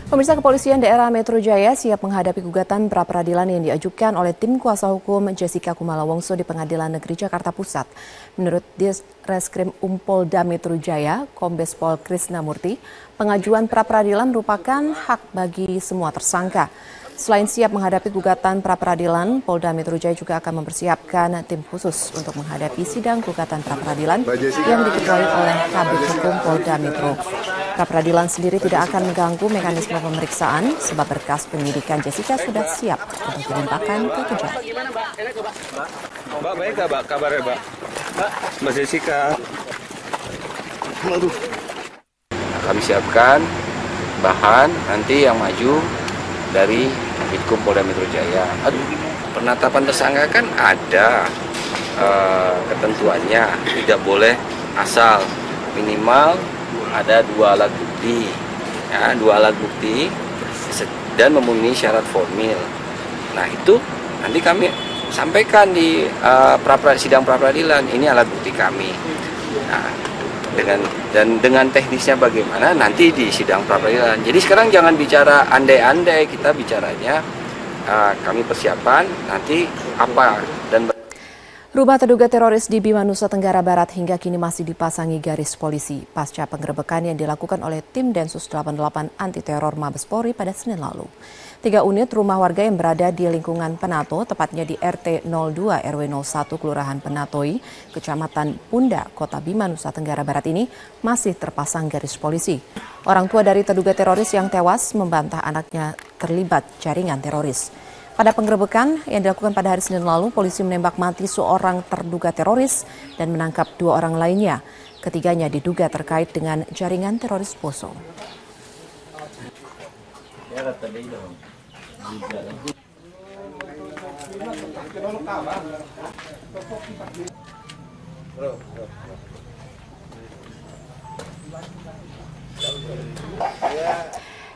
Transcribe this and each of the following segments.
Pemirsa, Kepolisian Daerah Metro Jaya siap menghadapi gugatan pra-peradilan yang diajukan oleh tim kuasa hukum Jessica Kumala Wongso di Pengadilan Negeri Jakarta Pusat. Menurut Ditreskrim Polda Metro Jaya, Kombes Pol Krisnamurti, pengajuan pra-peradilan merupakan hak bagi semua tersangka. Selain siap menghadapi gugatan pra-peradilan, Polda Metro Jaya juga akan mempersiapkan tim khusus untuk menghadapi sidang gugatan pra-peradilan yang diketuai oleh Kabid Hukum Polda Metro. Pra-peradilan sendiri tidak akan mengganggu mekanisme pemeriksaan sebab berkas penyidikan Jessica sudah siap untuk dilimpahkan ke Kejati. Mbak, baik nggak, Mbak? Kabarnya, Mbak? Mbak Jessica. Aduh. Kami siapkan bahan nanti yang maju dari Hukum Polda Metro Jaya. Penetapan tersangka kan ada ketentuannya, tidak boleh asal, minimal ada 2 alat bukti, ya, 2 alat bukti dan memenuhi syarat formil. Nah itu nanti kami sampaikan di sidang pra-peradilan, ini alat bukti kami. Nah, dengan teknisnya bagaimana nanti di sidang pra-peradilan. Jadi sekarang jangan bicara andai-andai, kita bicaranya kami persiapan nanti apa dan. Rumah terduga teroris di Bima, Nusa Tenggara Barat hingga kini masih dipasangi garis polisi pasca penggerebekan yang dilakukan oleh tim Densus 88 Anti Teror Mabes Polri pada Senin lalu. 3 unit rumah warga yang berada di lingkungan Penato, tepatnya di RT 02 RW 01 Kelurahan Penatoi, Kecamatan Punda, Kota Bima, Nusa Tenggara Barat ini masih terpasang garis polisi. Orang tua dari terduga teroris yang tewas membantah anaknya terlibat jaringan teroris. Pada penggerebekan yang dilakukan pada hari Senin lalu, polisi menembak mati seorang terduga teroris dan menangkap 2 orang lainnya. Ketiganya diduga terkait dengan jaringan teroris Poso.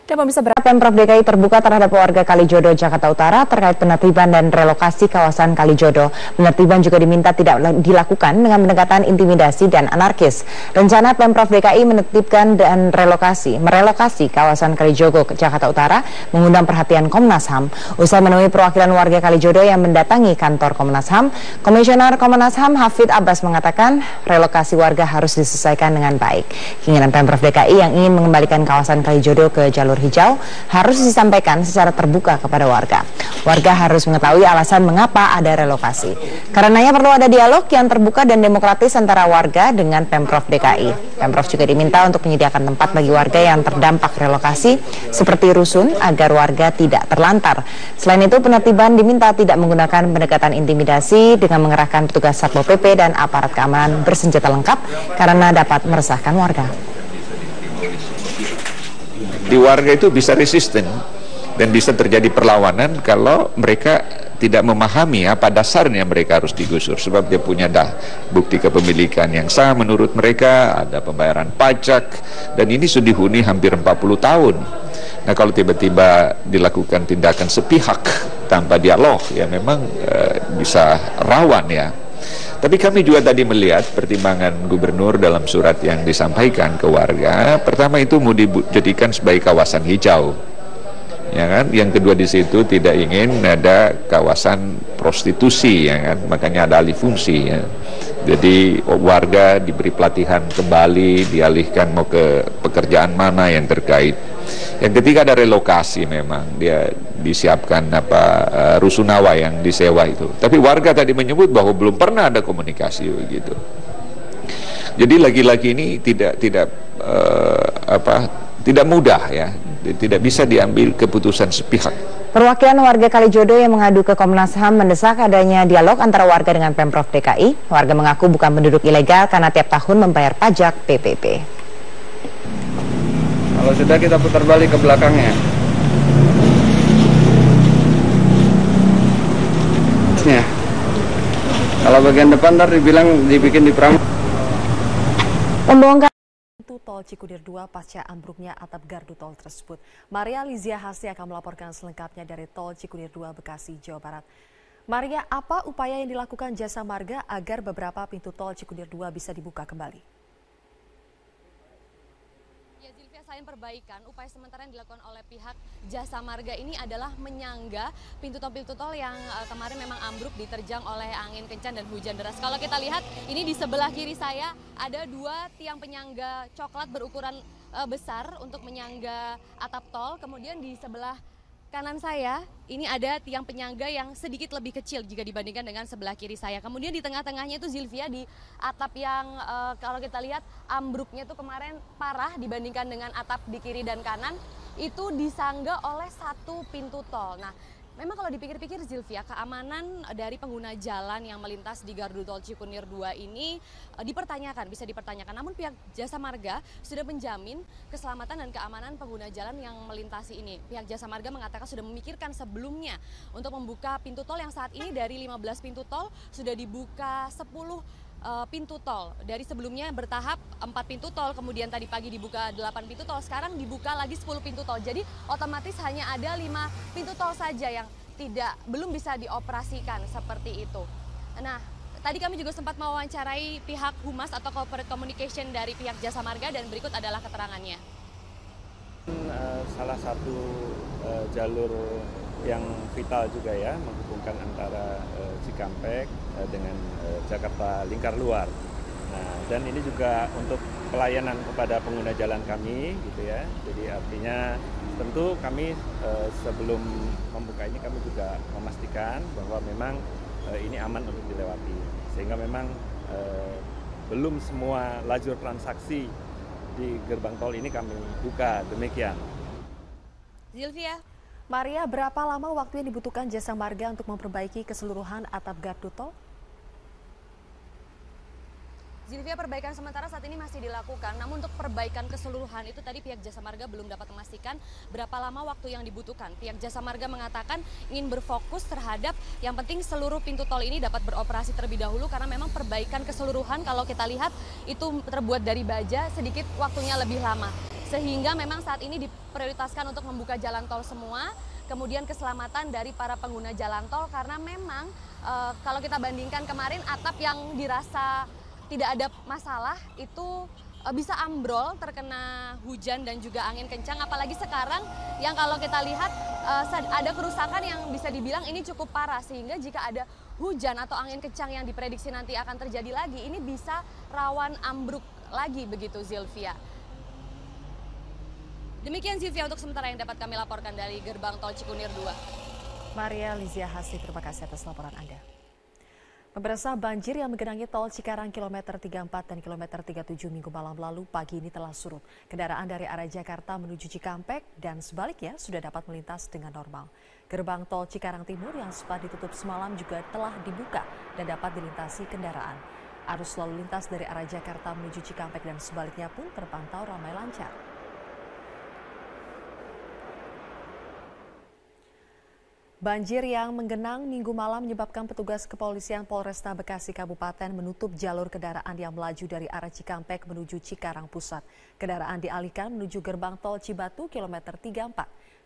Dan pemirsa, Pemprov DKI terbuka terhadap warga Kalijodo, Jakarta Utara terkait penertiban dan relokasi kawasan Kalijodo. Penertiban juga diminta tidak dilakukan dengan pendekatan intimidasi dan anarkis. Rencana Pemprov DKI menertibkan dan merelokasi kawasan Kalijodo, Jakarta Utara mengundang perhatian Komnas HAM. Usai menemui perwakilan warga Kalijodo yang mendatangi kantor Komnas HAM, Komisioner Komnas HAM Hafid Abbas mengatakan relokasi warga harus diselesaikan dengan baik. Keinginan Pemprov DKI yang ingin mengembalikan kawasan Kalijodo ke jalur hijau harus disampaikan secara terbuka kepada warga. Warga harus mengetahui alasan mengapa ada relokasi. Karenanya perlu ada dialog yang terbuka dan demokratis antara warga dengan Pemprov DKI. Pemprov juga diminta untuk menyediakan tempat bagi warga yang terdampak relokasi seperti rusun agar warga tidak terlantar. Selain itu, penertiban diminta tidak menggunakan pendekatan intimidasi dengan mengerahkan petugas Satpol PP dan aparat keamanan bersenjata lengkap karena dapat meresahkan warga. Di warga itu bisa resisten dan bisa terjadi perlawanan kalau mereka tidak memahami apa dasarnya mereka harus digusur, sebab dia punya bukti kepemilikan yang sah menurut mereka, ada pembayaran pajak, dan ini sudah dihuni hampir 40 tahun. Nah, kalau tiba-tiba dilakukan tindakan sepihak tanpa dialog, ya memang bisa rawan ya. Tapi kami juga tadi melihat pertimbangan gubernur dalam surat yang disampaikan ke warga. Pertama itu mau dijadikan sebagai kawasan hijau, ya kan? Yang kedua di situ tidak ingin ada kawasan prostitusi, ya kan? Makanya ada alih fungsi, ya. Jadi warga diberi pelatihan kembali, dialihkan mau ke pekerjaan mana yang terkait. Yang ketiga ada relokasi, memang dia disiapkan rusunawa yang disewa itu. Tapi warga tadi menyebut bahwa belum pernah ada komunikasi begitu. Jadi lagi-lagi ini tidak mudah ya, tidak bisa diambil keputusan sepihak. Perwakilan warga Kalijodo yang mengadu ke Komnas HAM mendesak adanya dialog antara warga dengan Pemprov DKI. Warga mengaku bukan penduduk ilegal karena tiap tahun membayar pajak PPP. Kalau sudah kita putar balik ke belakangnya. Ya. Kalau bagian depan ntar dibikin di pram. Pembongkaran pintu tol Cikudir 2 pasca ambruknya atap gardu tol tersebut. Maria Lizia Hasri akan melaporkan selengkapnya dari tol Cikudir 2 Bekasi, Jawa Barat. Maria, apa upaya yang dilakukan Jasa Marga agar beberapa pintu tol Cikudir 2 bisa dibuka kembali? selain perbaikan, upaya sementara yang dilakukan oleh pihak Jasa Marga ini adalah menyangga pintu tol yang kemarin memang ambruk diterjang oleh angin kencang dan hujan deras. Kalau kita lihat ini di sebelah kiri saya ada 2 tiang penyangga coklat berukuran besar untuk menyangga atap tol. Kemudian di sebelah kanan saya ini ada tiang penyangga yang sedikit lebih kecil jika dibandingkan dengan sebelah kiri saya. Kemudian di tengah-tengahnya itu Zilvia di atap yang kalau kita lihat ambruknya itu kemarin parah dibandingkan dengan atap di kiri dan kanan, itu disangga oleh 1 pintu tol. Nah, memang kalau dipikir-pikir Zilvia, keamanan dari pengguna jalan yang melintas di Gardu Tol Cikunir 2 ini bisa dipertanyakan. Namun pihak Jasa Marga sudah menjamin keselamatan dan keamanan pengguna jalan yang melintasi ini. Pihak Jasa Marga mengatakan sudah memikirkan sebelumnya untuk membuka pintu tol yang saat ini dari 15 pintu tol sudah dibuka 10 pintu tol. Dari sebelumnya bertahap 4 pintu tol, kemudian tadi pagi dibuka 8 pintu tol, sekarang dibuka lagi 10 pintu tol. Jadi otomatis hanya ada 5 pintu tol saja yang belum bisa dioperasikan seperti itu. Nah, tadi kami juga sempat mewawancarai pihak Humas atau Corporate Communication dari pihak Jasa Marga dan berikut adalah keterangannya. Salah satu jalur yang vital juga ya, menghubungkan antara Cikampek dengan Jakarta Lingkar Luar. Nah, dan ini juga untuk pelayanan kepada pengguna jalan kami gitu ya. Jadi artinya tentu kami sebelum membuka ini kami juga memastikan bahwa memang ini aman untuk dilewati. Sehingga memang belum semua lajur transaksi di gerbang tol ini kami buka, demikian. Zilvia. Maria, berapa lama waktu yang dibutuhkan Jasa Marga untuk memperbaiki keseluruhan atap gardu tol? Zilvia, perbaikan sementara saat ini masih dilakukan, namun untuk perbaikan keseluruhan itu tadi pihak Jasa Marga belum dapat memastikan berapa lama waktu yang dibutuhkan. Pihak Jasa Marga mengatakan ingin berfokus terhadap yang penting seluruh pintu tol ini dapat beroperasi terlebih dahulu karena memang perbaikan keseluruhan kalau kita lihat itu terbuat dari baja sedikit waktunya lebih lama. Sehingga memang saat ini diprioritaskan untuk membuka jalan tol semua, kemudian keselamatan dari para pengguna jalan tol karena memang kalau kita bandingkan kemarin atap yang dirasa tidak ada masalah itu bisa ambrol terkena hujan dan juga angin kencang, apalagi sekarang yang kalau kita lihat ada kerusakan yang bisa dibilang ini cukup parah sehingga jika ada hujan atau angin kencang yang diprediksi nanti akan terjadi lagi ini bisa rawan ambruk lagi begitu Zilvia. Demikian Zilvia untuk sementara yang dapat kami laporkan dari gerbang tol Cikunir 2. Maria Lizia Hasri, terima kasih atas laporan Anda. Pemirsa, banjir yang menggenangi tol Cikarang kilometer 34 dan kilometer 37 Minggu malam lalu pagi ini telah surut. Kendaraan dari arah Jakarta menuju Cikampek dan sebaliknya sudah dapat melintas dengan normal. Gerbang tol Cikarang Timur yang sempat ditutup semalam juga telah dibuka dan dapat dilintasi kendaraan. Arus lalu lintas dari arah Jakarta menuju Cikampek dan sebaliknya pun terpantau ramai lancar. Banjir yang menggenang Minggu malam menyebabkan petugas kepolisian Polresta Bekasi Kabupaten menutup jalur kendaraan yang melaju dari arah Cikampek menuju Cikarang Pusat. Kendaraan dialihkan menuju gerbang tol Cibatu kilometer 34.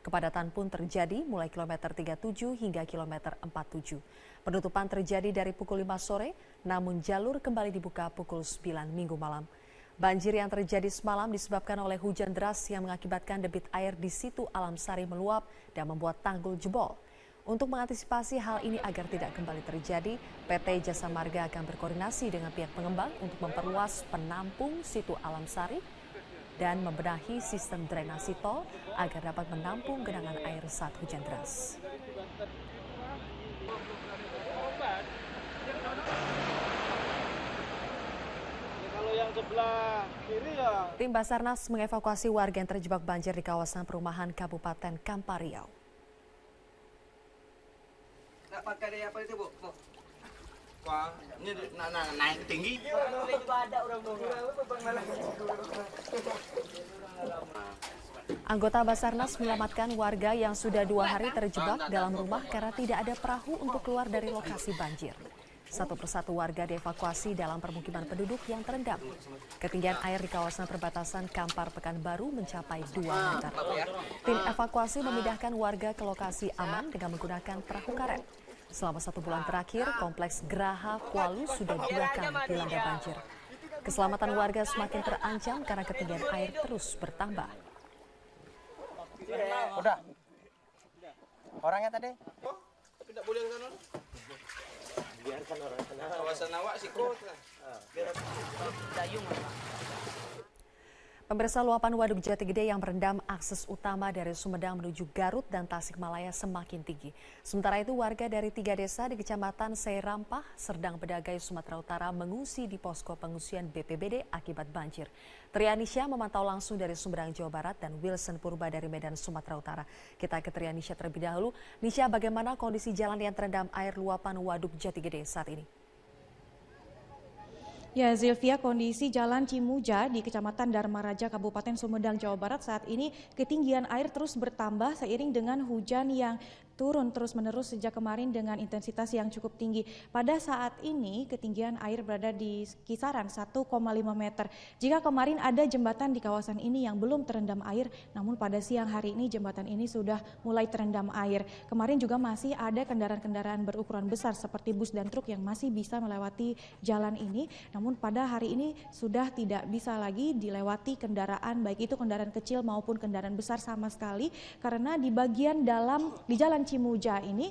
Kepadatan pun terjadi mulai kilometer 37 hingga kilometer 47. Penutupan terjadi dari pukul 5 sore, namun jalur kembali dibuka pukul 9 Minggu malam. Banjir yang terjadi semalam disebabkan oleh hujan deras yang mengakibatkan debit air di situ Alam Sari meluap dan membuat tanggul jebol. Untuk mengantisipasi hal ini agar tidak kembali terjadi, PT Jasa Marga akan berkoordinasi dengan pihak pengembang untuk memperluas penampung situ Alam Sari dan membenahi sistem drainasi tol agar dapat menampung genangan air saat hujan deras. Tim Basarnas mengevakuasi warga yang terjebak banjir di kawasan perumahan Kabupaten Kampar Riau. Pakai apa itu Bu? Wah, ini naik tinggi. Anggota Basarnas menyelamatkan warga yang sudah 2 hari terjebak dalam rumah karena tidak ada perahu untuk keluar dari lokasi banjir. Satu persatu warga dievakuasi dalam permukiman penduduk yang terendam. Ketinggian air di kawasan perbatasan Kampar Pekanbaru mencapai 2 meter. Tim evakuasi memindahkan warga ke lokasi aman dengan menggunakan perahu karet. Selama 1 bulan terakhir, kompleks Geraha Kualu sudah 2 kali dilanda banjir. Keselamatan warga semakin terancam karena ketinggian air terus bertambah. Udah. Orangnya tadi? Oh, tidak boleh ke sana. Biarkan orang sana. Kawasan awak sih kok. Biar Dayung. Pemirsa, luapan Waduk Jati Gede yang merendam akses utama dari Sumedang menuju Garut dan Tasikmalaya semakin tinggi. Sementara itu warga dari 3 desa di Kecamatan Seirampah, Serdang Bedagai, Sumatera Utara mengungsi di posko pengungsian BPBD akibat banjir. Trianisha memantau langsung dari Sumedang, Jawa Barat dan Wilson Purba dari Medan, Sumatera Utara. Kita ke Trianisha terlebih dahulu. Nisha, bagaimana kondisi jalan yang terendam air luapan Waduk Jati Gede saat ini? Ya, Zilvia, kondisi Jalan Cimuja di Kecamatan Dharma Raja, Kabupaten Sumedang, Jawa Barat saat ini ketinggian air terus bertambah seiring dengan hujan yang turun terus-menerus sejak kemarin dengan intensitas yang cukup tinggi. Pada saat ini ketinggian air berada di kisaran 1,5 meter. Jika kemarin ada jembatan di kawasan ini yang belum terendam air, namun pada siang hari ini jembatan ini sudah mulai terendam air. Kemarin juga masih ada kendaraan-kendaraan berukuran besar seperti bus dan truk yang masih bisa melewati jalan ini. Namun pada hari ini sudah tidak bisa lagi dilewati kendaraan, baik itu kendaraan kecil maupun kendaraan besar sama sekali, karena di bagian dalam di Jalan Cimuja ini